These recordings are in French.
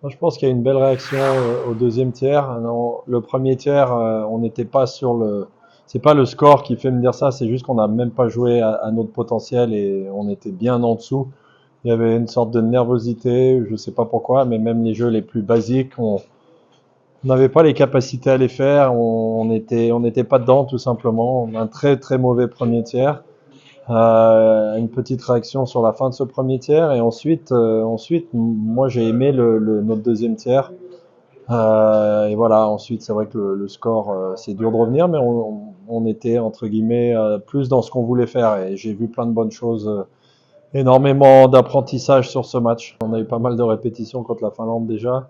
Je pense qu'il y a une belle réaction au deuxième tiers. Non, le premier tiers, on n'était pas sur le. C'est pas le score qui fait me dire ça, c'est juste qu'on n'a même pas joué à notre potentiel et on était bien en dessous. Il y avait une sorte de nervosité, je sais pas pourquoi, mais même les jeux les plus basiques, on n'avait pas les capacités à les faire. On n'était pas dedans tout simplement. Un très très mauvais premier tiers. Une petite réaction sur la fin de ce premier tiers et ensuite moi j'ai aimé notre deuxième tiers. Et voilà, ensuite c'est vrai que le score, c'est dur de revenir, mais on était entre guillemets plus dans ce qu'on voulait faire et j'ai vu plein de bonnes choses, énormément d'apprentissage sur ce match. On a eu pas mal de répétitions contre la Finlande déjà,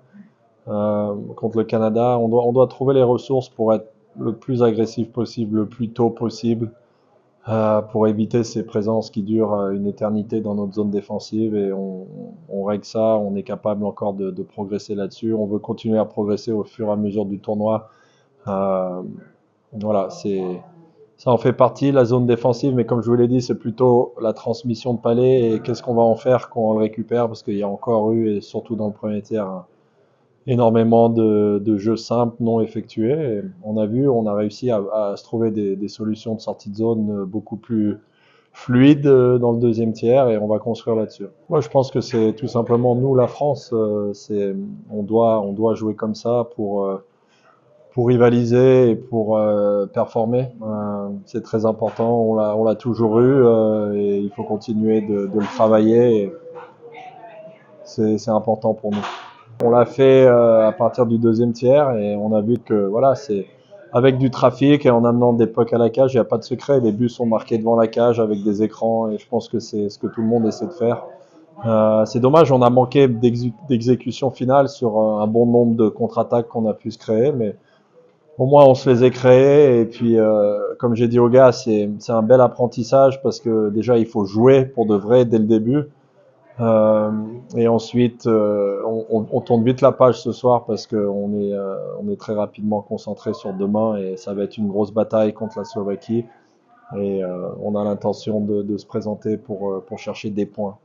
contre le Canada. On doit trouver les ressources pour être le plus agressif possible, le plus tôt possible, pour éviter ces présences qui durent une éternité dans notre zone défensive et on règle ça, on est capable encore de progresser là-dessus. On veut continuer à progresser au fur et à mesure du tournoi. Euh, voilà, ça en fait partie, la zone défensive, mais comme je vous l'ai dit, c'est plutôt la transmission de palais et qu'est-ce qu'on va en faire quand on le récupère, parce qu'il y a encore eu, et surtout dans le premier tiers, énormément de jeux simples non effectués. Et on a vu, on a réussi à se trouver des solutions de sortie de zone beaucoup plus fluides dans le deuxième tiers et on va construire là-dessus. Moi, je pense que c'est tout simplement nous, la France, on doit jouer comme ça pour rivaliser et pour performer. C'est très important, on l'a toujours eu et il faut continuer de le travailler. Et c'est important pour nous. On l'a fait à partir du deuxième tiers et on a vu que voilà, c'est avec du trafic et en amenant des pucks à la cage, il n'y a pas de secret. Les buts sont marqués devant la cage avec des écrans et je pense que c'est ce que tout le monde essaie de faire. C'est dommage, on a manqué d'exécution finale sur un bon nombre de contre-attaques qu'on a pu se créer, mais au moins on se les a créés. Et puis, comme j'ai dit aux gars, c'est un bel apprentissage parce que déjà il faut jouer pour de vrai dès le début. Euh, et ensuite, on tourne vite la page ce soir parce qu'on est très rapidement concentré sur demain et ça va être une grosse bataille contre la Slovaquie. Et on a l'intention de se présenter pour chercher des points.